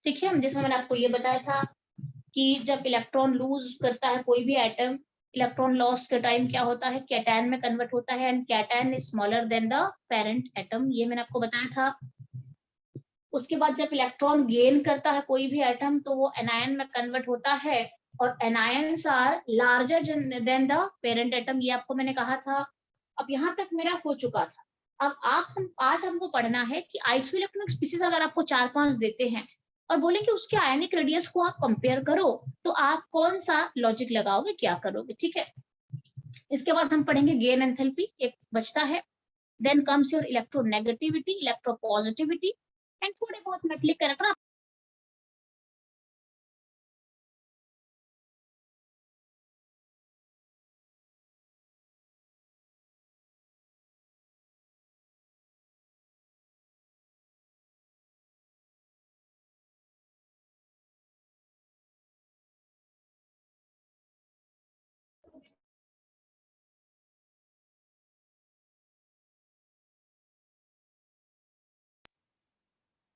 ठीक है, जिसमें मैंने आपको ये बताया था कि जब इलेक्ट्रॉन लूज करता है कोई भी एटम, इलेक्ट्रॉन लॉस के टाइम क्या होता है, कैटायन में कन्वर्ट होता है and cation is smaller than the parent atom, ये मैंने आपको बताया था। उसके बाद जब इलेक्ट्रॉन गेन करता है कोई भी एटम तो वो एनायन में कन्वर्ट होता है और anions are larger than the parent atom, ये आपको मैंने कहा था। अब यहाँ तक मेरा हो चुका था। अब आज हमको पढ़ना है कि आइसोइलेक्ट्रॉनिक स्पीशीज अगर आपको 4-5 देते हैं और बोले कि उसके आयनिक रेडियस को आप कंपेयर करो, तो आप कौन सा लॉजिक लगाओगे, क्या करोगे, ठीक है। इसके बाद हम पढ़ेंगे गेन एंथैल्पी, एक बचता है। Then comes your electronegativity, electropositivity and थोड़े बहुत मेटलिक कैरेक्टर।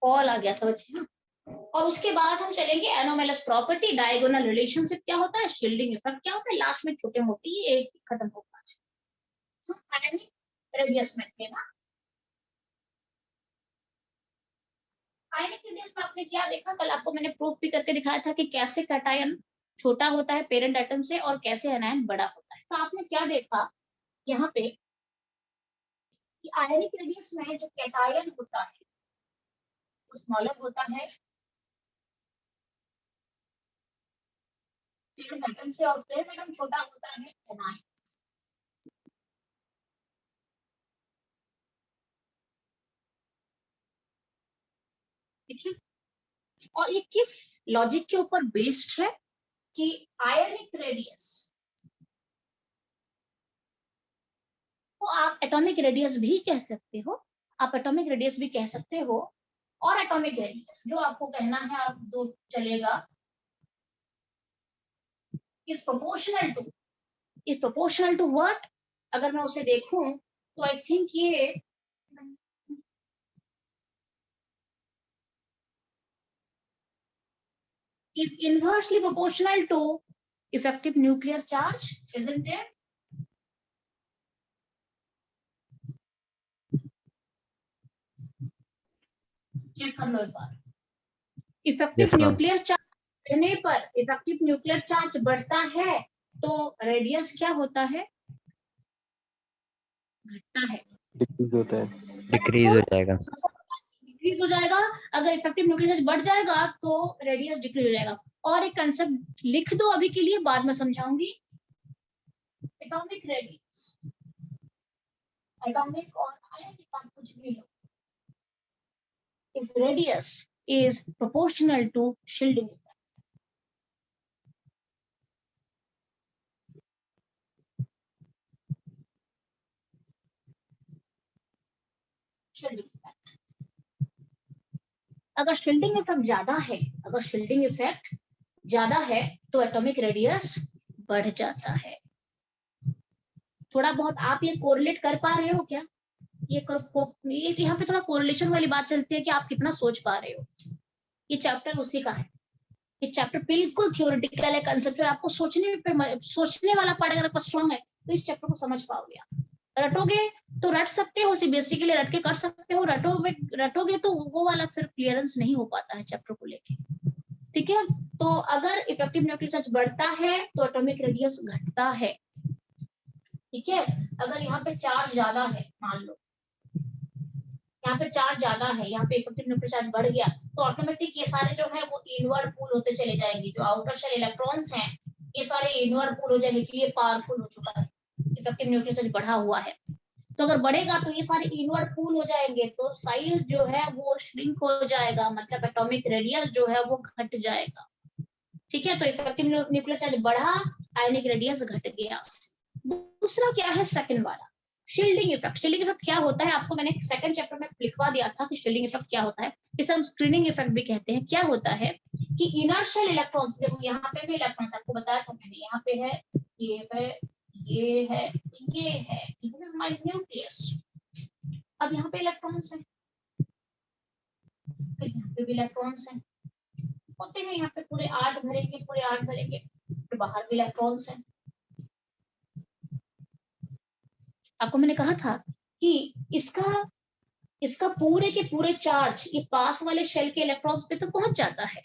कॉल आ गया था बच्चे। और उसके बाद हम चलेंगे एनोमैलस प्रॉपर्टी, डायगोनल रिलेशनशिप क्या होता है, शील्डिंग इफेक्ट क्या होता है, लास्ट में छोटे मोटे ये एक खत्म होगा। आयनिक रेडियस में थे ना, आयनिक रेडियस में आपने क्या देखा, कल आपको मैंने प्रूफ भी करके दिखाया था कि कैसे कैटायन छोटा होता है पेरेंट एटम से और कैसे एनायन बड़ा होता है। तो आपने क्या देखा यहाँ पे कि आयनिक रेडियस में जो कैटायन होता है वो स्मॉलर होता है पेरेंट एटम से और पेरेंट एटम छोटा होता है एनायन। ठीक है, और ये किस लॉजिक के ऊपर बेस्ड है कि आयनिक रेडियस को आप एटॉमिक रेडियस भी कह सकते हो, आप एटॉमिक रेडियस भी कह सकते हो, और एटॉमिक रेडियस जो आपको कहना है आप दो चलेगा, इज प्रोपोर्शनल टू व्हाट। अगर मैं उसे देखूं तो आई थिंक ये is inversely proportional to effective nuclear charge, isn't it? Check कर लो एक बार। इफेक्टिव न्यूक्लियर चार्ज बढ़ने पर, इफेक्टिव न्यूक्लियर चार्ज बढ़ता है तो रेडियस क्या होता है, घटता है, डिक्रीज होता है, डिक्रीज हो जाएगा, डिक्रीज हो जाएगा। अगर इफेक्टिव न्यूक्लियर चार्ज बढ़ जाएगा तो रेडियस डिक्रीज हो जाएगा। और एक कंसेप्ट लिख दो अभी के लिए, बाद में समझाऊंगी। एटॉमिक रेडियस, एटॉमिक और आयनिक का कुछ भी लो, इस radius is proportional to shielding effect. Shielding effect, अगर शील्डिंग इफेक्ट ज्यादा है, अगर शील्डिंग इफेक्ट ज्यादा है तो एटॉमिक रेडियस बढ़ जाता है। थोड़ा बहुत आप ये कोरिलेट कर पा रहे हो क्या, ये यहाँ पे थोड़ा कोरिलेशन वाली बात चलती है कि आप कितना सोच पा रहे हो। ये चैप्टर उसी का है, ये चैप्टर बिल्कुल थ्योरेटिकल है, कंसेप्चुअल, आपको सोचने वाला पार्ट अगर आपका स्ट्रांग है तो इस चैप्टर को समझ पाओगे आप। रटोगे तो रट सकते हो, सीबीएसई के लिए रट के कर सकते हो, रटोगे तो वो वाला फिर क्लियरेंस नहीं हो पाता है चैप्टर को लेके। ठीक है, तो अगर इफेक्टिव न्यूक्लियर चार्ज बढ़ता है तो एटॉमिक रेडियस घटता है। ठीक है, अगर यहाँ पे चार्ज ज्यादा है, मान लो यहाँ पे चार्ज ज्यादा है, यहाँ पे इफेक्टिव न्यूक्लियर चार्ज बढ़ गया तो ऑटोमेटिक ये सारे जो है वो इनवर्ड पूल होते चले जाएंगे। जो आउटर शेल इलेक्ट्रॉन्स हैं ये सारे इनवर्ड पूल हो जाएंगे कि ये पावरफुल हो चुका है, इफेक्टिव न्यूक्लियर चार्ज बढ़ा हुआ है। तो अगर बढ़ेगा तो ये सारे इनवर्ड पूल हो जाएंगे तो साइज जो है वो श्रिंक हो जाएगा, मतलब एटॉमिक रेडियस जो है वो घट जाएगा। ठीक है, तो इफेक्टिव न्यूक्लियर चार्ज बढ़ा, आयनिक रेडियस घट गया। दूसरा क्या है, सेकंड वाला शील्डिंग इफेक्ट। शील्डिंग इफेक्ट क्या होता है आपको मैंने सेकंड चैप्टर में लिखवा दिया था कि शील्डिंग इफेक्ट क्या होता है, इसे हम स्क्रीनिंग इफेक्ट भी कहते हैं। क्या होता है कि इनर्शियल इलेक्ट्रॉन्स, देखो यहाँ पे भी इलेक्ट्रॉन्स आपको बताया था मैंने, यहाँ पे है, ये है, ये है, ये है, दिस इज माय न्यूक्लियस। अब यहाँ पे इलेक्ट्रॉन्स हैं, फिर यहाँ पे भी इलेक्ट्रॉन्स हैं, होते हैं यहाँ पे पूरे 8 भरेंगे, पूरे 8 भरेंगे, तो बाहर भी इलेक्ट्रॉन्स हैं। आपको मैंने कहा था कि इसका पूरे के पूरे चार्ज ये पास वाले शेल के इलेक्ट्रॉन्स पे तो पहुंच जाता है,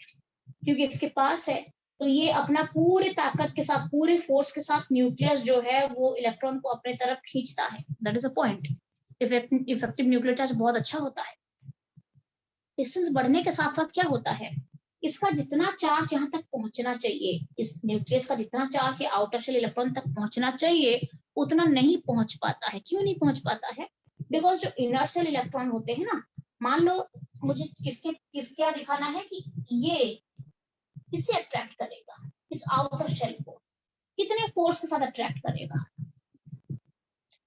क्योंकि इसके पास है, तो ये अपना पूरे ताकत के साथ, पूरे फोर्स के साथ न्यूक्लियस जो है वो इलेक्ट्रॉन को अपने तरफ खींचता है। That is a point. Effective nuclear charge बहुत अच्छा होता है। डिस्टेंस बढ़ने के साथ साथ क्या होता है, इसका जितना चार्ज यहाँ तक पहुंचना चाहिए, इस न्यूक्लियस का जितना चार्ज आउटर शेल इलेक्ट्रॉन तक पहुंचना चाहिए, उतना नहीं पहुंच पाता है। क्यों नहीं पहुंच पाता है? बिकॉज जो इनर शेल इलेक्ट्रॉन होते हैं ना, मान लो मुझे किस क्या दिखाना है कि ये इसे अट्रैक्ट करेगा, इस आउटर शेल को कितने फोर्स के साथ अट्रैक्ट करेगा,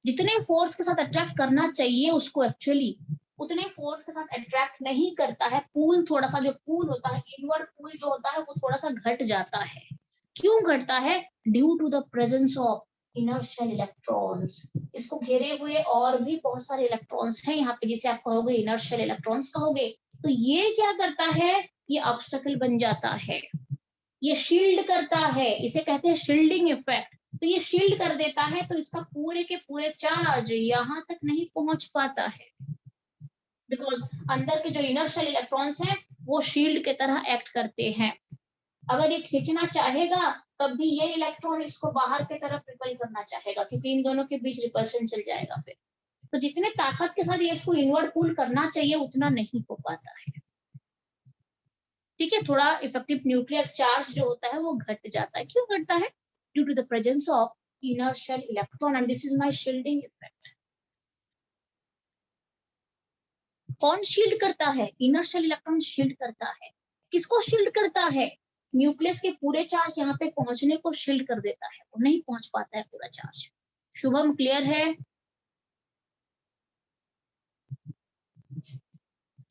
जितने फोर्स के साथ अट्रैक्ट करना चाहिए उसको एक्चुअली उतने फोर्स के साथ अट्रैक्ट नहीं करता है। पूल थोड़ा सा, जो पूल होता है, इनवर्ड पूल जो होता है, वो थोड़ा सा घट जाता है। क्यों घटता है? Due to the presence of inner shell electrons. इसको घेरे हुए और भी बहुत सारे इलेक्ट्रॉन्स हैं यहाँ पे, जिसे आप कहोगे इनर शेल इलेक्ट्रॉन्स कहोगे। तो ये क्या करता है, ये ऑब्स्टेकल बन जाता है, ये शील्ड करता है, इसे कहते हैं शील्डिंग इफेक्ट। तो ये शील्ड कर देता है, तो इसका पूरे के पूरे चार्ज यहाँ तक नहीं पहुंच पाता है, बिकॉज अंदर के जो इनर शेल इलेक्ट्रॉन्स हैं वो शील्ड के तरह एक्ट करते हैं। अगर ये खींचना चाहेगा तब भी ये इलेक्ट्रॉन इसको बाहर की तरफ रिपल करना चाहेगा, क्योंकि इन दोनों के बीच रिपल्शन चल जाएगा फिर। तो जितने ताकत के साथ ये इसको इनवर्ड पुल करना चाहिए उतना नहीं हो पाता है। ठीक है, थोड़ा इफेक्टिव न्यूक्लियर चार्ज जो होता है वो घट जाता है। क्यों घटता है? Due to the presence of inner shell electron, and this is my shielding effect. कौन शील्ड करता है? इनर शेल इलेक्ट्रॉन शील्ड करता है। किसको शील्ड करता है? न्यूक्लियस के पूरे चार्ज यहाँ पे पहुंचने को शील्ड कर देता है, वो नहीं पहुंच पाता है पूरा चार्ज। शुभम, क्लियर है?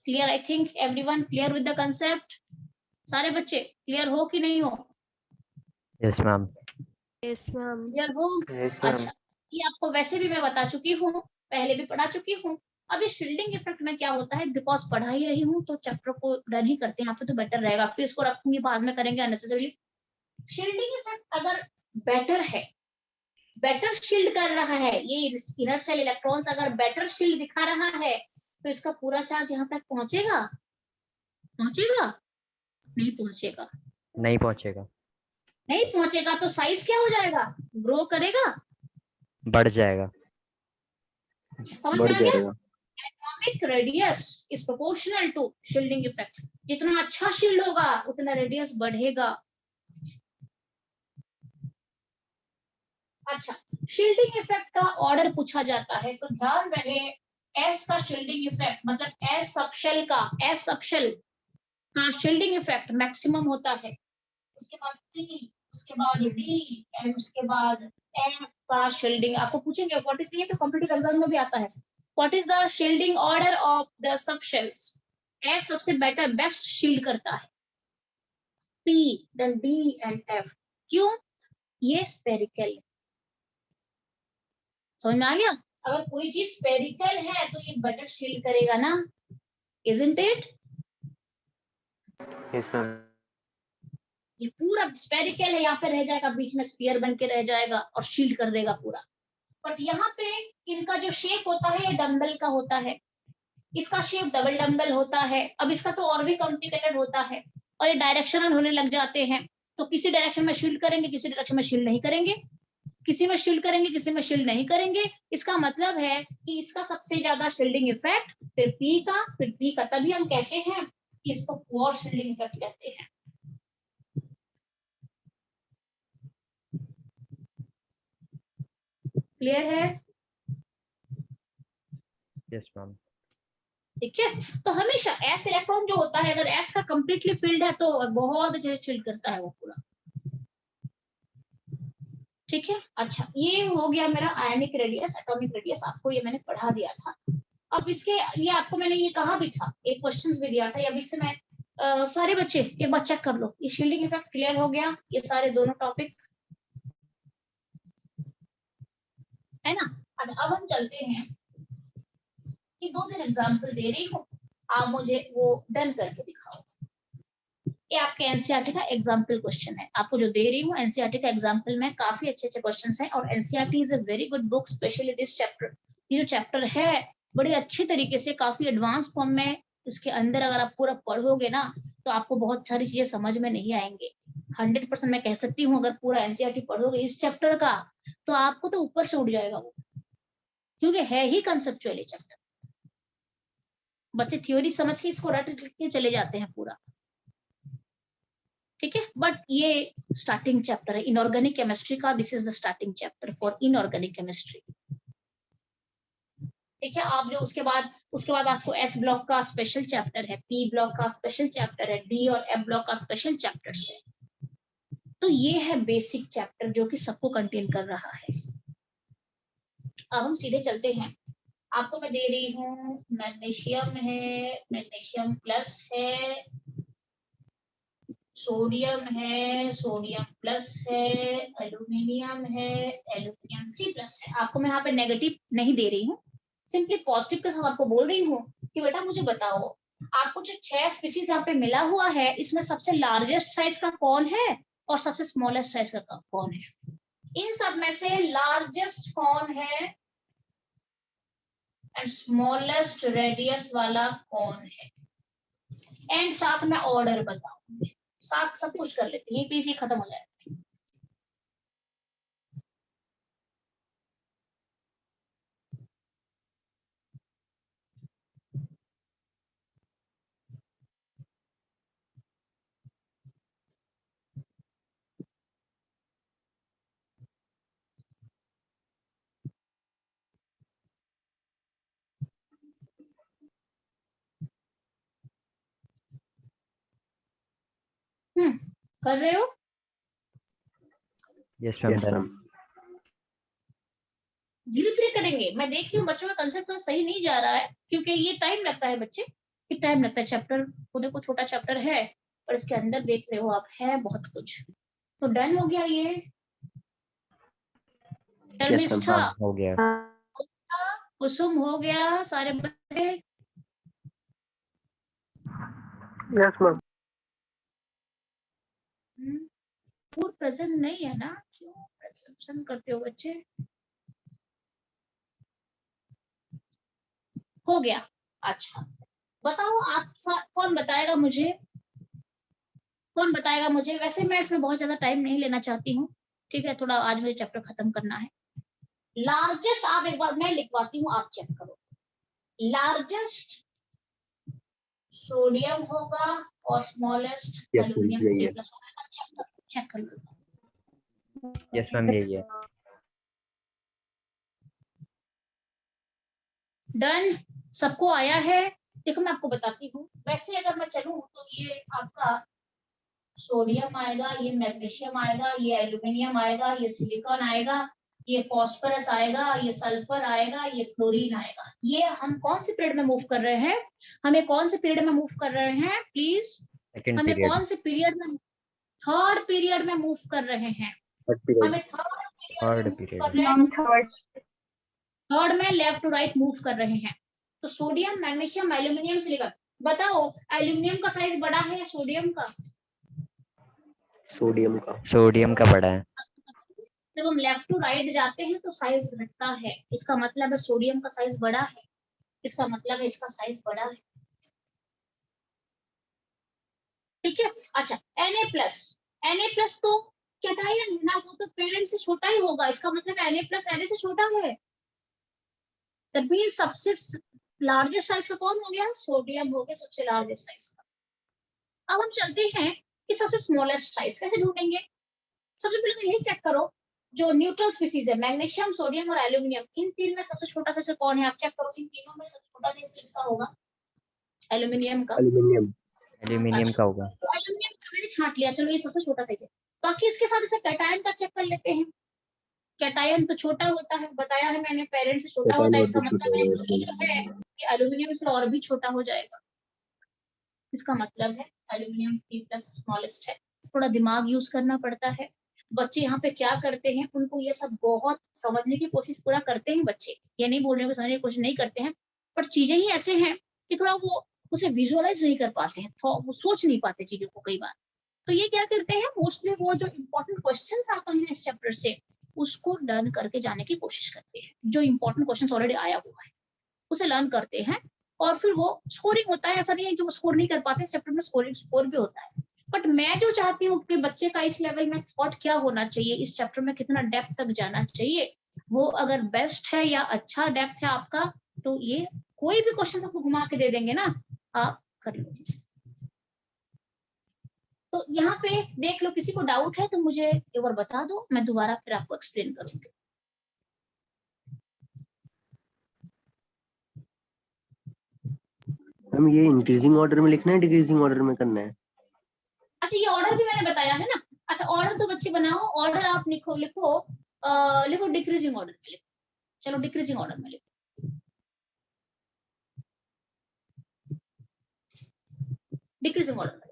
Clear? I think everyone clear with the concept. सारे बच्चे क्लियर हो कि नहीं हो? Yes ma'am. Yes ma'am. Clear हो? अच्छा, ये आपको वैसे भी मैं बता चुकी हूँ, पहले भी पढ़ा चुकी हूँ। अभी शील्डिंग इफेक्ट में क्या होता है, बिकॉज पढ़ा ही रही हूँ तो चैप्टर को डन ही करते हैं यहाँ पे तो बेटर रहेगा, फिर इसको रखूंगी बाद में करेंगे अननेसेसरी। शील्डिंग इफेक्ट अगर बेटर है, बेटर शील्ड कर रहा है, ये इनर शेल इलेक्ट्रॉन्स अगर बेटर शील्ड दिखा रहा है, तो इसका पूरा चार्ज यहाँ तक पहुंचेगा? पहुंचेगा? नहीं पहुंचेगा। नहीं पहुंचेगा। नहीं पहुंचेगा तो साइज क्या हो जाएगा? ग्रो करेगा, बढ़ जाएगा। समझ में आ गया? Atomic radius is proportional to shielding effect. जितना अच्छा शील्ड होगा उतना रेडियस बढ़ेगा। अच्छा, शील्डिंग इफेक्ट का ऑर्डर पूछा जाता है, तो ध्यान रहे, एस का शील्डिंग इफेक्ट मतलब एस सबशेल का शील्डिंग इफेक्ट मैक्सिमम होता है। उसके बाद टी, उसके बाद डी, एंड उसके बाद एफ का शील्डिंग। आपको पूछेंगे व्हाट इज, ये तो कॉम्पिटिटिव एग्जाम में भी आता है, what is the shielding order of the subshells. S सबसे बेटर बेस्ट शील्ड करता है, P, then D and F. क्यों? ये स्फेरिकल है। समझ में आ गया? अगर कोई चीज स्फेरिकल है तो ये बेटर शील्ड करेगा ना, इजंट इट? Yes ma'am. ये पूरा स्फेरिकल है, यहाँ पे रह जाएगा, बीच में स्फीयर बन के रह जाएगा और शील्ड कर देगा पूरा। बट यहाँ पे इनका जो शेप होता है ये डंबल का होता है, इसका शेप डबल डंबल होता है। अब इसका तो और भी कॉम्प्लिकेटेड होता है, और ये डायरेक्शनल होने लग जाते हैं। तो किसी डायरेक्शन में शील्ड करेंगे, किसी डायरेक्शन में शील्ड नहीं करेंगे, किसी में शील्ड करेंगे, किसी में शील्ड नहीं करेंगे। इसका मतलब है कि इसका सबसे ज्यादा शील्डिंग इफेक्ट, फिर पी का, फिर पी का, तभी हम कहते हैं कि इसको पुअर शील्डिंग इफेक्ट कहते हैं। क्लियर है? Yes ma'am. ठीक है, तो हमेशा एस इलेक्ट्रॉन जो होता है, अगर एस का कंप्लीटली फील्ड है तो बहुत अच्छे से शील्ड करता है वो पूरा। ठीक है, अच्छा, ये हो गया मेरा आयनिक रेडियस, एटॉमिक रेडियस, आपको ये मैंने पढ़ा दिया था। अब इसके लिए आपको मैंने ये कहा भी था, एक क्वेश्चंस भी दिया था, अब इससे मैं सारे बच्चे एक बार चेक कर लो, ये शील्डिंग इफेक्ट क्लियर हो गया, ये सारे दोनों टॉपिक है ना। अच्छा, अब हम चलते हैं कि 2-3 एग्जाम्पल दे रही हूँ, आप मुझे वो डन करके दिखाओ। ये आपके एनसीईआरटी का एग्जाम्पल क्वेश्चन है, आपको जो दे रही हूँ एनसीईआरटी का एग्जाम्पल में काफी अच्छे अच्छे क्वेश्चन हैं, और NCERT is a very good book, specially this chapter. ये जो चैप्टर है बड़े अच्छे तरीके से काफी एडवांस फॉर्म में इसके अंदर अगर आप पूरा पढ़ोगे ना तो आपको बहुत सारी चीजें समझ में नहीं आएंगे। 100% मैं कह सकती हूँ अगर पूरा एनसीईआरटी पढ़ोगे इस चैप्टर का तो आपको तो ऊपर से उठ जाएगा वो, क्योंकि है ही कंसेप्चुअली चैप्टर। बच्चे थ्योरी समझ के इसको रट के चले जाते हैं पूरा, ठीक है। बट ये स्टार्टिंग चैप्टर है इनऑर्गेनिक केमिस्ट्री का, this is the starting chapter for inorganic chemistry, ठीक है। आप जो उसके बाद आपको एस ब्लॉक का स्पेशल चैप्टर है, पी ब्लॉक का स्पेशल चैप्टर है, डी और एफ ब्लॉक का स्पेशल चैप्टर है। तो ये है बेसिक चैप्टर जो कि सबको कंटेन कर रहा है। अब हम सीधे चलते हैं, आपको मैं दे रही हूँ मैग्नीशियम है, मैग्नीशियम प्लस है, सोडियम है, सोडियम प्लस है, एल्यूमिनियम है, एल्यूमिनियम 3+ है। आपको मैं यहाँ पे नेगेटिव नहीं दे रही हूँ, सिंपली पॉजिटिव के साथ आपको बोल रही हूँ कि बेटा मुझे बताओ आपको जो 6 स्पीसीज यहाँ पे मिला हुआ है इसमें सबसे लार्जेस्ट साइज का कौन है और सबसे स्मॉलेस्ट साइज का कौन है? इन सब में से लार्जेस्ट कौन है एंड स्मॉलेस्ट रेडियस वाला कौन है, एंड साथ में ऑर्डर बताओ। साथ सब कुछ कर लेते हैं, पीसी खत्म हो जाएगा। कर रहे हो? Yes ma'am, done. धीरे धीरे करेंगे, मैं देख रही हूँ बच्चों का कंसेप्ट सही नहीं जा रहा है क्योंकि ये टाइम लगता है बच्चे, ये टाइम लगता है। चैप्टर होने को छोटा चैप्टर है पर इसके अंदर देख रहे हो आप है बहुत कुछ। तो डन हो गया ये, शर्मिष्ठा हो गया। कुसुम हो गया, सारे बच्चे यस मैम। पूर्ण प्रेजेंट नहीं है ना, क्यों प्रेजेंट करते हो बच्चे? हो गया। अच्छा बताओ आप कौन बताएगा मुझे, कौन बताएगा मुझे? वैसे मैं इसमें बहुत ज्यादा टाइम नहीं लेना चाहती हूँ, ठीक है, थोड़ा आज मुझे चैप्टर खत्म करना है। लार्जेस्ट आप एक बार मैं लिखवाती हूँ, आप चेक करो। लार्जेस्ट सोडियम होगा और स्मॉलेस्ट एल्यूमिनियम 3+ होगा। चेक कर लो। यस मैम, यही है। डन, सबको आया है? देखो मैं आपको बताती हूँ, वैसे अगर मैं चलूँ तो ये आपका सोडियम आएगा, ये मैग्नीशियम आएगा, ये एल्यूमिनियम आएगा, ये सिलिकॉन आएगा, ये फास्फोरस आएगा, ये सल्फर आएगा, ये क्लोरीन आएगा। ये हम कौन से पीरियड में मूव कर रहे हैं? हमें कौन से पीरियड में मूव कर रहे हैं प्लीज? हमें कौन से पीरियड में? थर्ड पीरियड में मूव कर रहे हैं। हमें थर्ड पीरियड। थर्ड में लेफ्ट टू राइट मूव कर रहे हैं। तो सोडियम, मैग्नीशियम, एल्यूमिनियम, सिलिकॉन, बताओ एल्यूमिनियम का साइज बड़ा है या सोडियम का? सोडियम का बड़ा है। जब हम लेफ्ट टू राइट जाते हैं तो साइज घटता है, इसका मतलब है सोडियम का साइज बड़ा है, इसका मतलब है इसका साइज बड़ा है, ठीक है। अच्छा Na+ तो कैटायन है ना, वो तो पेरेंट से छोटा ही होगा, इसका मतलब Na+ Na से छोटा है। दैट मींस सबसे लार्जेस्ट साइज का कौन हो गया? सोडियम हो गया सबसे लार्जेस्ट साइज का। अब हम चलते हैं कि सबसे स्मॉलेस्ट साइज कैसे ढूंढेंगे। सबसे पहले तो यही चेक करो, जो न्यूट्रल स्पीसीज है मैग्नीशियम, सोडियम और एल्यूमिनियम, इन तीन में सबसे छोटा साइज कौन है? आप चेक करो, इन तीनों में सबसे छोटा साइज किसका होगा? एल्यूमिनियम का। एल्यूमिनियम का होगा। तो एल्यूमिनियम का मैंने छांट लिया, चलो ये सबसे छोटा साइज है। बाकी इसके साथ इसे कैटायन का चेक कर लेते हैं। कैटायन तो छोटा होता है, बताया है मैंने, पेरेंट से छोटा होता है, इसका मतलब है ये जो है कि एल्यूमिनियम से और भी छोटा हो जाएगा। इसका मतलब है एल्यूमिनियम 3+ स्मॉलेस्ट है। थोड़ा दिमाग यूज करना पड़ता है। बच्चे यहाँ पे क्या करते हैं, उनको ये सब बहुत समझने की कोशिश पूरा करते हैं बच्चे, ये नहीं बोल रहे हैं समझने की कोशिश नहीं करते हैं, पर चीजें ही ऐसे हैं कि थोड़ा वो उसे विजुअलाइज नहीं कर पाते हैं, तो वो सोच नहीं पाते चीजों को कई बार। तो ये क्या करते हैं, मोस्टली वो जो इम्पोर्टेंट क्वेश्चंस आते हैं इस चैप्टर से उसको लर्न करके जाने की कोशिश करते हैं। जो इम्पोर्टेंट क्वेश्चंस ऑलरेडी आया हुआ है उसे लर्न करते हैं, और फिर वो स्कोरिंग होता है। ऐसा नहीं है कि वो स्कोर नहीं कर पाते, इस चैप्टर में स्कोर भी होता है। बट मैं जो चाहती हूँ कि बच्चे का इस लेवल में थॉट क्या होना चाहिए, इस चैप्टर में कितना डेप्थ तक जाना चाहिए, वो अगर बेस्ट है या अच्छा डेप्थ है आपका, तो ये कोई भी क्वेश्चन आपको घुमा के दे देंगे ना, आप कर लो। तो यहाँ पे देख लो, किसी को डाउट है तो मुझे एक बार बता दो, मैं दोबारा फिर आपको एक्सप्लेन करूंगी। हम ये इंक्रीजिंग ऑर्डर में लिखना है, डिक्रीजिंग ऑर्डर में करना है? अच्छा, ये ऑर्डर भी मैंने बताया है ना। अच्छा, ऑर्डर तो बच्चे बनाओ, ऑर्डर आप लिखो लिखो लिखो डिक्रीजिंग ऑर्डर में लिखो। चलो डिक्रीजिंग ऑर्डर में लिखो, डिक्रीजिंग ऑर्डर में।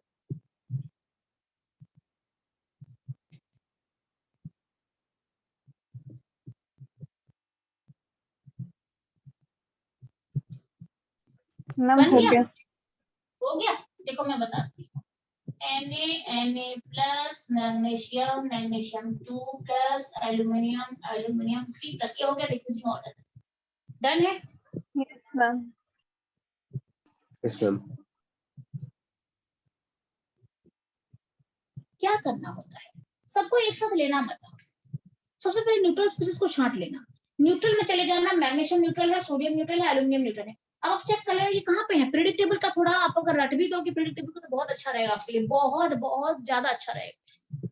मैम बन हो गया? गया। हो गया, देखो मैं बताती हूँ। Na plus magnesium, magnesium 2 plus aluminium, aluminium 3 plus, ये हो गया डिक्रीजिंग ऑर्डर। डन है? Yes ma'am. Yes ma'am. क्या करना होता है, सबको एक साथ लेना मत। सबसे पहले न्यूट्रल स्पीशीज को छांट लेना। न्यूट्रल में चले जाना, मैग्नीशियम न्यूट्रल है, सोडियम न्यूट्रल है, एल्यूमिनियम न्यूट्रल है। अब आप चेक कर लेना ये कहाँ पे है। पीरियोडिक टेबल का थोड़ा आप अगर रट भी दोगे पीरियोडिक टेबल को, तो बहुत अच्छा रहेगा आपके लिए, बहुत बहुत ज्यादा अच्छा रहेगा।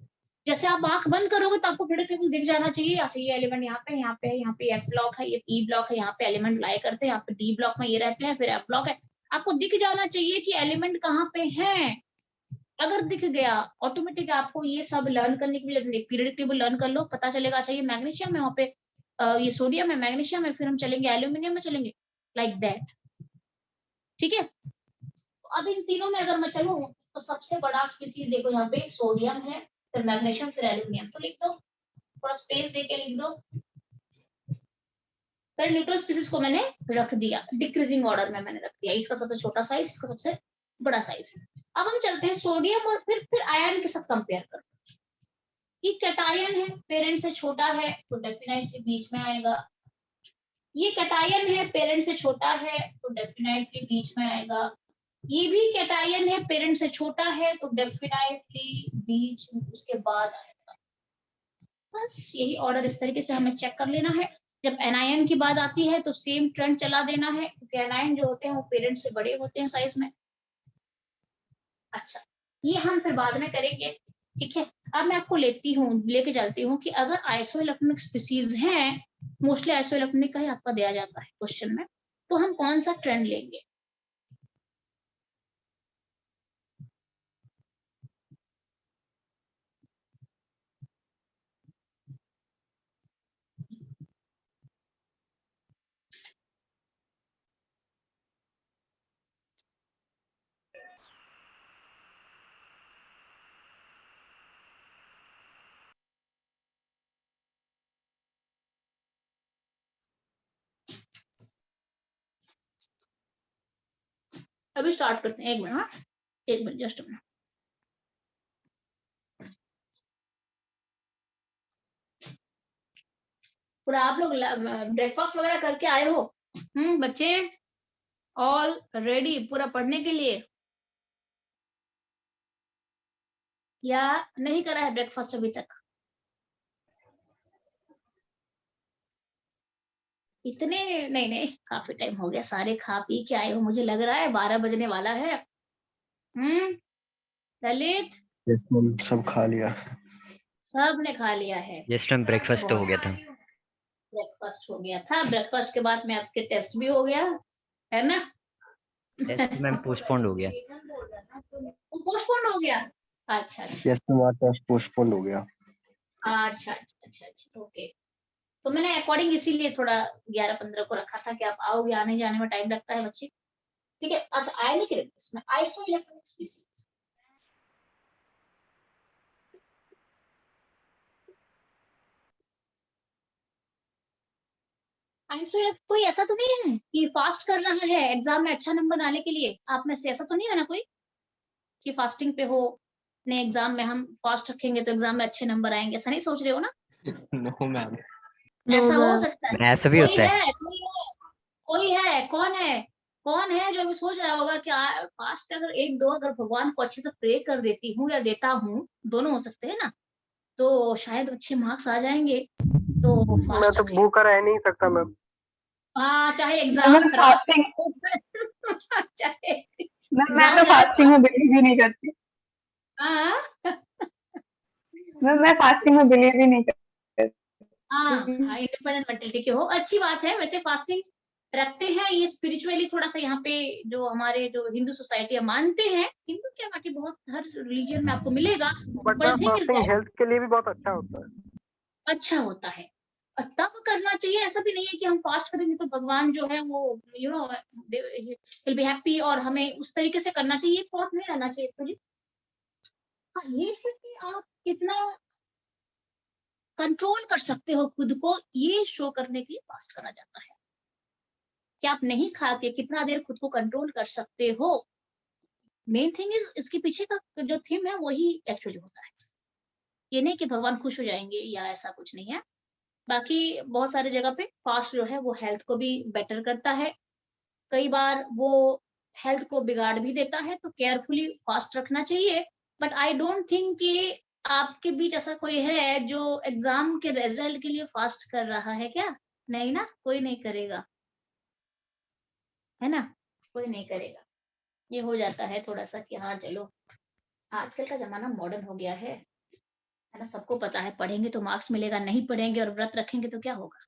जैसे आप आंख बंद करोगे तो आपको पीरियोडिक टेबल दिख जाना चाहिए। अच्छा, ये एलिमेंट यहाँ पे, यहाँ पे, यहाँ पे एस ब्लॉक है, ये पी ब्लॉक है, यहाँ पे एलिमेंट लाई करते हैं, यहाँ पे डी ब्लॉक में ये रहते हैं, फिर एफ ब्लॉक है। आपको दिख जाना चाहिए कि एलिमेंट कहाँ पे है। अगर दिख गया ऑटोमेटिक आपको ये सब लर्न करने के लिए पीरियोडिक टेबल लर्न कर लो, पता चलेगा। अच्छा, ये मैग्नीशियम है, वहाँ पे ये सोडियम है, मैग्नीशियम है, फिर हम चलेंगे एल्यूमिनियम में चलेंगे, लाइक दैट। ठीक है, तो अब इन तीनों में अगर मैं चलूं तो सबसे बड़ा स्पीसीज देखो यहाँ पे सोडियम है, फिर मैग्नीशियम, फिर एल्यूमिनियम। तो लिख दो, थोड़ा स्पेस देके लिख दो। फिर न्यूट्रल स्पीसीज को मैंने रख दिया, डिक्रीजिंग ऑर्डर में मैंने रख दिया। इसका सबसे छोटा साइज, इसका सबसे बड़ा साइज। अब हम चलते हैं सोडियम, और फिर आयन के साथ कंपेयर करो। ये कैटायन है, पेरेंट से छोटा है, तो डेफिनेटली बीच में आएगा। ये कैटायन है, पेरेंट से छोटा है, तो डेफिनेटली बीच में आएगा। ये भी कैटायन है, पेरेंट से छोटा है, तो डेफिनेटली बीच उसके बाद आएगा। बस यही ऑर्डर इस तरीके से हमें चेक कर लेना है। जब एनायन की बात आती है तो सेम ट्रेंड चला देना है, क्योंकि एनायन जो होते हैं वो पेरेंट से बड़े होते हैं साइज में। अच्छा, ये हम फिर बाद में करेंगे। ठीक है, अब मैं आपको लेके चलती हूँ कि अगर आइसोइलेक्ट्रॉनिक स्पीसीज हैं, मोस्टली आइसोइलेक्ट्रॉनिक का ही आपका दिया जाता है क्वेश्चन में, तो हम कौन सा ट्रेंड लेंगे। अभी स्टार्ट करते हैं, एक मिनट। हाँ, एक मिनट, जस्ट मिनट। पूरा आप लोग ब्रेकफास्ट वगैरह करके आए हो? बच्चे ऑल रेडी पूरा पढ़ने के लिए, या नहीं करा है ब्रेकफास्ट अभी तक? इतने नहीं नहीं, काफी टाइम हो गया, सारे खा पी के आए हो, मुझे लग रहा है 12 बजने वाला है। हम्म ललित, यस मैम, सब खा लिया। सब ने खा लिया है? यस मैम, ब्रेकफास्ट तो हो गया था। ब्रेकफास्ट हो गया था, ब्रेकफास्ट के बाद मैथ्स के टेस्ट भी हो गया है ना? टेस्ट मैम पोस्टपोन्ड हो गया। पोस्टपोन हो गया? अच्छा अच्छा यस मैम, आज टेस्ट पोस्टपोन हो गया। अच्छा अच्छा अच्छा अच्छा, ओके। तो मैंने अकॉर्डिंग इसीलिए थोड़ा 11-15 को रखा था कि आप आओगे, आने जाने में टाइम लगता है बच्चे। ठीक है, अच्छा आयनिक रेडियस में आइसोइलेक्ट्रॉनिक स्पीसीज। कोई ऐसा तो नहीं है कि फास्ट कर रहा है एग्जाम में अच्छा नंबर आने के लिए? आप में से ऐसा तो नहीं है ना कोई कि फास्टिंग पे हो, ने एग्जाम में हम फास्ट रखेंगे तो एग्जाम में अच्छे नंबर आएंगे, ऐसा नहीं सोच रहे हो ना? No ma'am. ऐसा हो सकता है। ऐसा भी कोई होता है। है, कोई है, कोई है, कौन है? कौन है जो अभी सोच रहा होगा कि फास्ट अगर एक दो अगर भगवान को अच्छे से प्रे कर देती हूँ या देता हूँ, दोनों हो सकते हैं ना, तो शायद अच्छे मार्क्स आ जाएंगे, तो मैं फास्ट तो रख ले। भूखा रह नहीं सकता मैम। हाँ, चाहे मैं एग्जाम खराब फास्टिंग चाहे मैं एग्जाम तो जाए फास्टिंग में बिलीव ही नहीं करती। हाँ मैं फास्टिंग में बिलीव ही नहीं करती। हाँ, इंडिपेंडेंट मेंटेलिटी के हो, अच्छी बात है। वैसे फास्टिंग रखते हैं, ये स्पिरिचुअली थोड़ा सा यहाँ पे जो हमारे जो हिंदू सोसाइटी मानते हैं, हिंदू क्या बाकी बहुत हर रिलीजन में आपको मिलेगा, but but ma'am thing is fasting that health के लिए भी बहुत अच्छा होता है। अच्छा होता है, तब करना चाहिए। ऐसा भी नहीं है कि हम फास्ट करेंगे तो भगवान जो है वो you know will be happy, और हमें उस तरीके से करना चाहिए, थॉट नहीं रहना चाहिए एक्चुअली। हाँ, ये है कि आप कितना कंट्रोल कर सकते हो खुद को, ये शो करने के लिए फास्ट करा जाता है कि आप नहीं खा के कितना देर खुद को कंट्रोल कर सकते हो। मेन थिंग इज इसके पीछे का जो थीम है वही एक्चुअली होता है, ये नहीं कि भगवान खुश हो जाएंगे या ऐसा कुछ नहीं है। बाकी बहुत सारे जगह पे फास्ट जो है वो हेल्थ को भी बेटर करता है, कई बार वो हेल्थ को बिगाड़ भी देता है, तो केयरफुली फास्ट रखना चाहिए। बट आई डोंट थिंक कि आपके बीच ऐसा कोई है जो एग्जाम के रिजल्ट के लिए फास्ट कर रहा है क्या? नहीं ना, कोई नहीं करेगा, है ना, कोई नहीं करेगा। ये हो जाता है थोड़ा सा कि हाँ चलो, आजकल का जमाना मॉडर्न हो गया है ना, सबको पता है पढ़ेंगे तो मार्क्स मिलेगा, नहीं पढ़ेंगे और व्रत रखेंगे तो क्या होगा।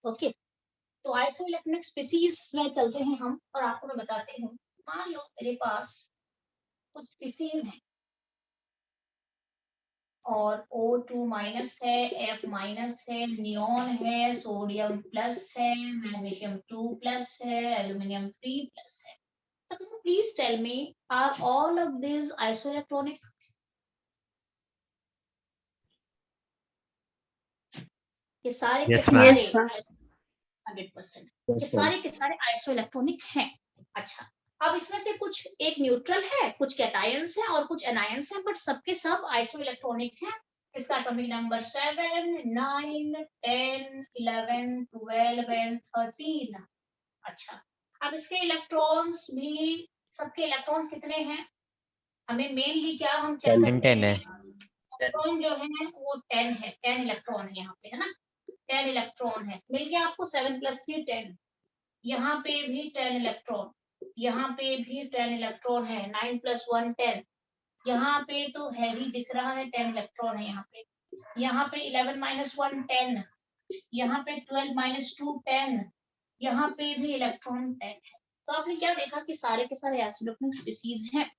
ओके, तो आइसोइलेक्ट्रॉनिक स्पीसीज में चलते हैं हम, और आपको मैं बताती हूँ। मान लो मेरे पास कुछ स्पीसीज हैं और O2 माइनस है, F माइनस है, नियोन है, सोडियम प्लस है, मैग्नीशियम 2 प्लस है, एल्यूमिनियम 3 प्लस है। So please tell me, are all of these isoelectronic? ये सारे के Yes, ma'am. सारे Yes, ma'am. 100%, ये Yes, ma'am. सारे के सारे आइसोइलेक्ट्रॉनिक हैं। अच्छा, अब इसमें से कुछ एक न्यूट्रल है, कुछ कैटायंस है और कुछ एनायंस है, बट सबके सब आइसोइलेक्ट्रॉनिक हैं। इसका एटॉमिक नंबर 7, 9, 10, 11, 12 एंड 13। अच्छा, अब इसके इलेक्ट्रॉन्स भी, सबके इलेक्ट्रॉन्स कितने हैं? हमें मेनली क्या हम चेक 10 करते 10 हैं, है। इलेक्ट्रॉन जो है वो 10 है, 10 इलेक्ट्रॉन है यहाँ पे, है ना, 10 इलेक्ट्रॉन है। मिल गया आपको 7 + 3 10। यहाँ पे भी 10 इलेक्ट्रॉन, यहाँ पे भी 10 इलेक्ट्रॉन है, 9 + 1 10। यहाँ पे तो है ही, दिख रहा है 10 इलेक्ट्रॉन है यहाँ पे। यहाँ पे 11 - 1 10, यहाँ पे 12 - 2 10, यहाँ पे भी इलेक्ट्रॉन 10 है। तो आपने क्या देखा कि सारे के सारे आइसोटोपिक स्पीसीज हैं।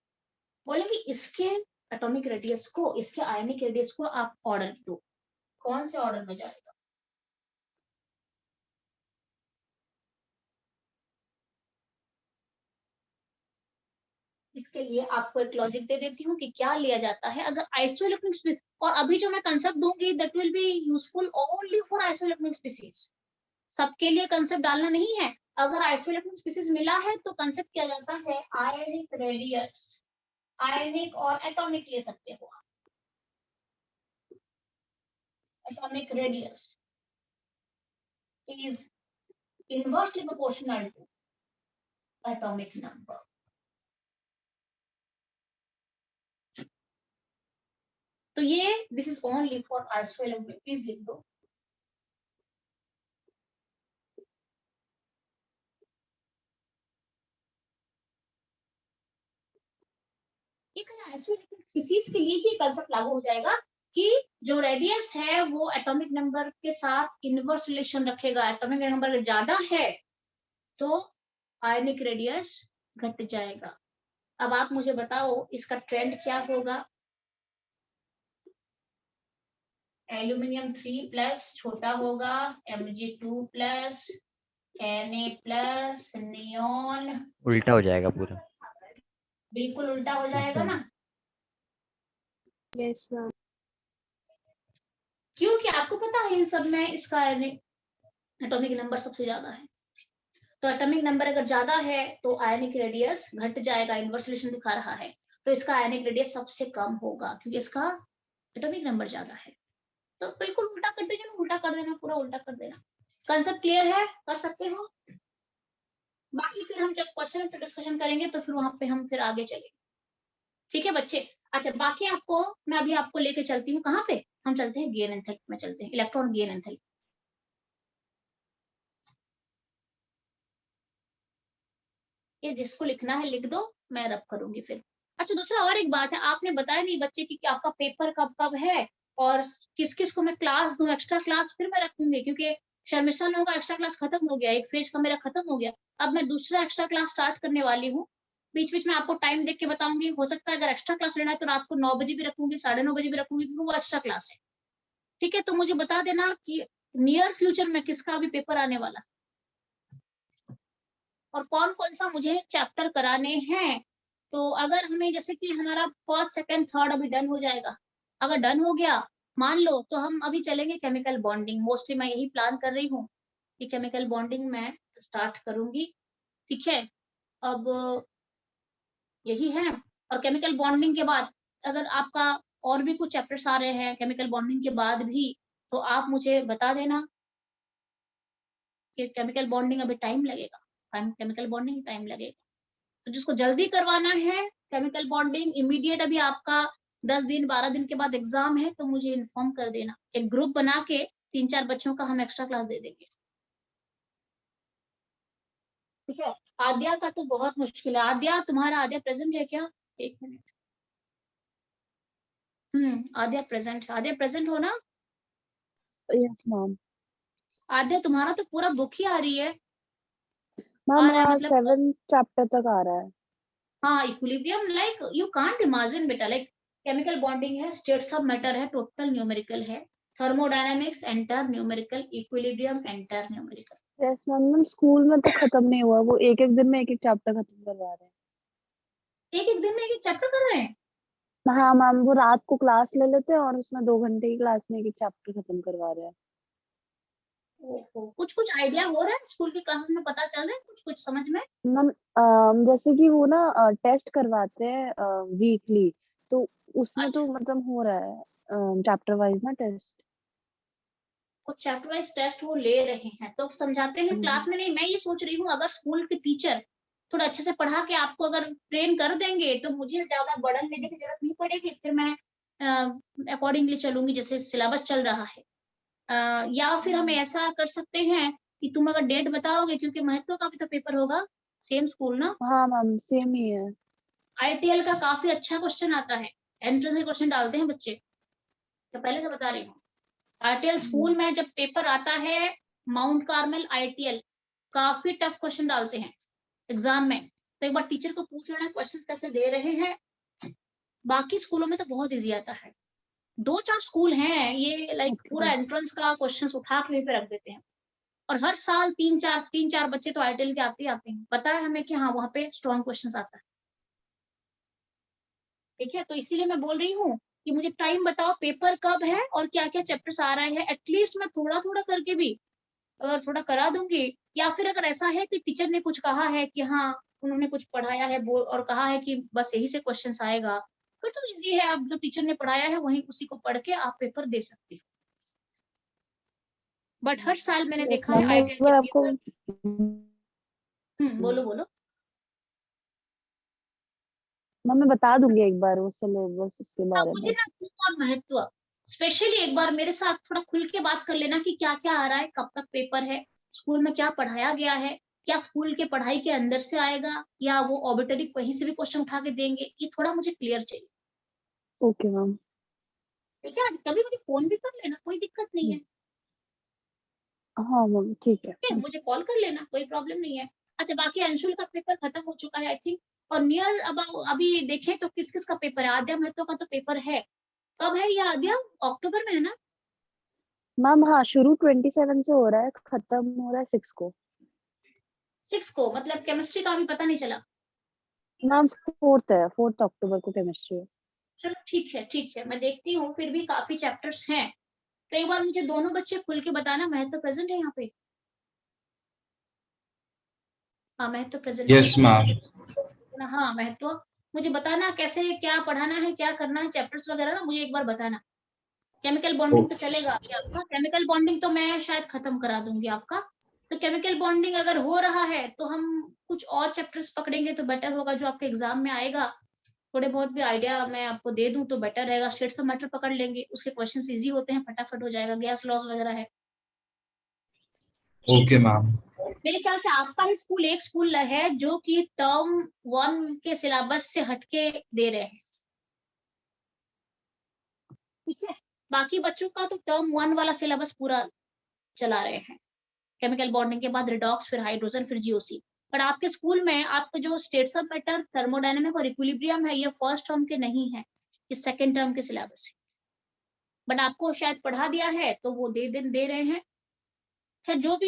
बोले कि इसके एटॉमिक रेडियस को, इसके आयनिक रेडियस को आप ऑर्डर दो, कौन से ऑर्डर में जाएगा? इसके लिए आपको एक लॉजिक दे देती हूँ कि क्या लिया जाता है अगर आइसोइलेक्ट्रॉनिक, और अभी जो मैं कंसेप्ट दूंगी that will be useful only for isoelectronic species, सबके लिए कंसेप्ट डालना नहीं है। अगर आइसोइलेक्ट्रॉनिक स्पीसीज मिला है तो कंसेप्ट किया जाता है आयनिक रेडियस, आयनिक और एटॉमिक ले सकते हो आप। Atomic radius is inversely proportional to atomic number. तो ये this is only for isoelectronic, please लिख दो। आइसोइलेक्ट्रॉनिक के लिए ही कंसेप्ट लागू हो जाएगा कि जो रेडियस है वो एटॉमिक नंबर के साथ इनवर्स रिलेशन रखेगा। एटॉमिक नंबर ज्यादा है तो आयनिक रेडियस घट जाएगा। अब आप मुझे बताओ इसका ट्रेंड क्या होगा? एल्यूमिनियम 3 प्लस छोटा होगा, Mg2 plus, Na plus, neon उल्टा हो जाएगा पूरा। बिल्कुल उल्टा हो जाएगा ना। Yes, ma'am. क्योंकि आपको पता है इन सब में इसका एटॉमिक नंबर सबसे ज्यादा है। तो एटॉमिक नंबर अगर ज्यादा है तो आयनिक रेडियस घट जाएगा, इनवर्स रिलेशन दिखा रहा है, तो इसका आयनिक रेडियस सबसे कम होगा क्योंकि इसका एटॉमिक नंबर ज्यादा है। तो बिल्कुल उल्टा कर दीजिए, उल्टा कर देना, पूरा उल्टा कर देना। कंसेप्ट क्लियर है, कर सकते हो। बाकी फिर हम जब क्वेश्चन से डिस्कशन करेंगे तो फिर वहां पे हम फिर आगे चलेंगे, ठीक है बच्चे। अच्छा बाकी आपको मैं अभी आपको लेके चलती हूँ, कहाँ पे हम चलते हैं, गेन एंथैल्पी में चलते हैं, इलेक्ट्रॉन गेन एंथैल्पी। ये जिसको लिखना है लिख दो, मैं रब करूंगी फिर। अच्छा दूसरा और एक बात है, आपने बताया नहीं बच्चे की कि आपका पेपर कब कब है और किस किस को मैं क्लास दूं, एक्स्ट्रा क्लास फिर मैं रखूंगी क्योंकि शर्मिष्ठा लोगों का एक्स्ट्रा क्लास खत्म हो गया, एक फेज का मेरा खत्म हो गया, अब मैं दूसरा एक्स्ट्रा क्लास स्टार्ट करने वाली हूँ। बीच बीच में आपको टाइम देख के बताऊंगी, हो सकता है अगर एक्स्ट्रा क्लास लेना है तो रात को 9 बजे भी रखूंगी, 9:30 बजे भी रखूंगी, क्योंकि वो एक्स्ट्रा क्लास है। ठीक है, तो मुझे बता देना कि नियर फ्यूचर में किसका अभी पेपर आने वाला और कौन कौन सा मुझे चैप्टर कराने हैं। तो अगर हमें जैसे कि हमारा फर्स्ट सेकंड थर्ड अभी डन हो जाएगा, अगर डन हो गया मान लो, तो हम अभी चलेंगे केमिकल बॉन्डिंग। मोस्टली मैं यही प्लान कर रही हूँ कि केमिकल बॉन्डिंग मैं स्टार्ट करूंगी, ठीक है। अब यही है, और केमिकल बॉन्डिंग के बाद अगर आपका और भी कुछ चैप्टर्स आ रहे हैं केमिकल बॉन्डिंग के बाद भी, तो आप मुझे बता देना कि केमिकल बॉन्डिंग अभी टाइम लगेगा, केमिकल बॉन्डिंग टाइम लगेगा। तो जिसको जल्दी करवाना है केमिकल बॉन्डिंग इमीडिएट, अभी आपका 10 दिन 12 दिन के बाद एग्जाम है, तो मुझे इन्फॉर्म कर देना, एक ग्रुप बना के 3-4 बच्चों का हम एक्स्ट्रा क्लास दे देंगे, ठीक है। आद्या का तो बहुत मुश्किल है। आद्या तुम्हारा आद्या प्रेजेंट है क्या? एक मिनट। आद्या प्रेजेंट है, आद्या प्रेजेंट हो ना? Yes ma'am. आद्या तुम्हारा तो पूरा बुक ही आ रही है, मैम आ रहा है मतलब 7 चैप्टर तक आ रहा है। हाँ equilibrium, like you can't imagine बेटा, लाइक केमिकल बॉन्डिंग है, स्टेट्स ऑफ मैटर है, टोटल न्यूमेरिकल है, thermodynamics enter numerical, equilibrium enter numerical. Yes ma'am. Ma'am school में तो खत्म नहीं हुआ, वो एक एक दिन में एक एक चैप्टर खत्म करवा रहे एक एक दिन में एक एक चैप्टर कर रहे हैं? हैं। हाँ मैम, वो रात को क्लास ले लेते हैं और उसमें 2 घंटे की क्लास में एक एक चैप्टर खत्म करवा रहे हैं। ओहो, कुछ कुछ आइडिया हो रहा है स्कूल की क्लासेस में, पता चल रहा है कुछ कुछ समझ में? मैम जैसे कि वो ना टेस्ट करवाते हैं वीकली, तो उसमें तो अच्छा, मतलब हो रहा है चैप्टर वाइज ना टेस्ट। कुछ चैप्टर वाइज टेस्ट वो ले रहे हैं तो समझाते हैं क्लास में? नहीं, मैं ये सोच रही हूँ अगर स्कूल के टीचर थोड़ा अच्छे से पढ़ा के आपको अगर ट्रेन कर देंगे तो मुझे ज्यादा बर्डन लेने की जरूरत नहीं पड़ेगी, फिर मैं अकॉर्डिंगली चलूंगी जैसे सिलेबस चल रहा है। या फिर हम ऐसा कर सकते हैं कि तुम अगर डेट बताओगे, क्योंकि महत्व का भी तो पेपर होगा, सेम स्कूल ना। हाँ मैम सेम ही है। आईटीएल का काफी अच्छा क्वेश्चन आता है, एंट्रेंस में क्वेश्चन डालते हैं बच्चे, तो पहले से बता रही हूँ। आईटीएल स्कूल में जब पेपर आता है, माउंट कार्मेल आईटीएल काफी टफ क्वेश्चन डालते हैं एग्जाम में, तो एक बार टीचर को पूछ लेना क्वेश्चन कैसे दे रहे हैं। बाकी स्कूलों में तो बहुत इजी आता है, 2-4 स्कूल हैं ये लाइक पूरा एंट्रेंस का क्वेश्चंस उठा के वहीं पे रख देते हैं, और हर साल 3-4 बच्चे तो आईटीएल के आते ही आते हैं, पता है हमें कि हाँ वहाँ पे स्ट्रॉन्ग क्वेश्चंस आता है, ठीक है। तो इसीलिए मैं बोल रही हूँ कि मुझे टाइम बताओ पेपर कब है और क्या क्या चैप्टर्स आ रहे हैं, एटलीस्ट मैं थोड़ा थोड़ा करके भी अगर थोड़ा करा दूंगी, या फिर अगर ऐसा है कि टीचर ने कुछ कहा है कि हाँ उन्होंने कुछ पढ़ाया है और कहा है कि बस यही से क्वेश्चंस आएगा, फिर तो इजी है, आप जो टीचर ने पढ़ाया है वही उसी को पढ़ के आप पेपर दे सकते हो। बट हर साल मैंने यस देखा है मैम, आईटीएल मैं के आपको पेपर। बोलो बोलो। मैम मैं बता दूंगी एक बार वो सिलेबस उसके हाँ, बारे मुझे में। ना तुम और महत्व स्पेशली एक बार मेरे साथ थोड़ा खुल के बात कर लेना कि क्या क्या आ रहा है, कब तक पेपर है, स्कूल में क्या पढ़ाया गया है, क्या स्कूल के पढ़ाई के अंदर से आएगा या वो ऑर्बिटरी कहीं से भी क्वेश्चन उठा के देंगे, ये थोड़ा मुझे क्लियर चाहिए, ओके मैम। ठीक है। कभी मुझे फोन भी कर लेना, कोई दिक्कत नहीं है, हाँ मैम ठीक है। ठीक है, मुझे कॉल कर लेना, कोई प्रॉब्लम नहीं है। अच्छा बाकी अंशुल का पेपर खत्म हो चुका है आई थिंक, और नियर अबाउट अभी देखें तो किस किस का पेपर है, आद्या महतो का तो पेपर है, कब है ये आद्या? अक्टूबर में है ना? मैम हाँ, शुरू 27 से हो रहा है, खत्म हो रहा है 6 को। 6 को, मतलब केमिस्ट्री का अभी पता नहीं चला। मैम 4th है, 4th अक्टूबर को केमिस्ट्री है। चलो ठीक है, मैं देखती हूँ, फिर भी काफी चैप्टर्स हैं, तो एक बार मुझे दोनों बच्चे खुल के बताना, मैं तो प्रेजेंट है यहाँ पे। हाँ महत्व प्रेजेंट। Yes ma'am. हाँ महत्व, मुझे बताना कैसे क्या पढ़ाना है, क्या करना है, चैप्टर्स वगैरह ना मुझे एक बार बताना। केमिकल बॉन्डिंग तो चलेगा अभी आपका, केमिकल बॉन्डिंग तो मैं शायद खत्म करा दूंगी आपका। तो केमिकल बॉन्डिंग अगर हो रहा है तो हम कुछ और चैप्टर्स पकड़ेंगे तो बेटर होगा, जो आपके एग्जाम में आएगा। थोड़े बहुत भी आइडिया मैं आपको दे दूं तो बेटर रहेगा। स्टेट्स ऑफ मैटर पकड़ लेंगे, उसके क्वेश्चंस इजी होते हैं, फटाफट हो जाएगा। गैस लॉस वगैरह है। Okay ma'am. मेरे ख्याल से आपका ही स्कूल एक स्कूल है जो कि टर्म 1 के सिलेबस से हटके दे रहे हैं, ठीक है। बाकी बच्चों का तो टर्म 1 वाला सिलेबस पूरा चला रहे हैं। केमिकल बॉन्डिंग के बाद रिडॉक्स, फिर हाइड्रोजन, फिर जीओसी। पर आपके स्कूल में आपका जो स्टेट्स ऑफ मैटर, थर्मोडायनामिक और इक्विलिब्रियम है, ये फर्स्ट टर्म के नहीं है, ये सेकंड टर्म के सिलेबस है। बट आपको शायद पढ़ा दिया है तो वो दे रहे हैं। खैर जो भी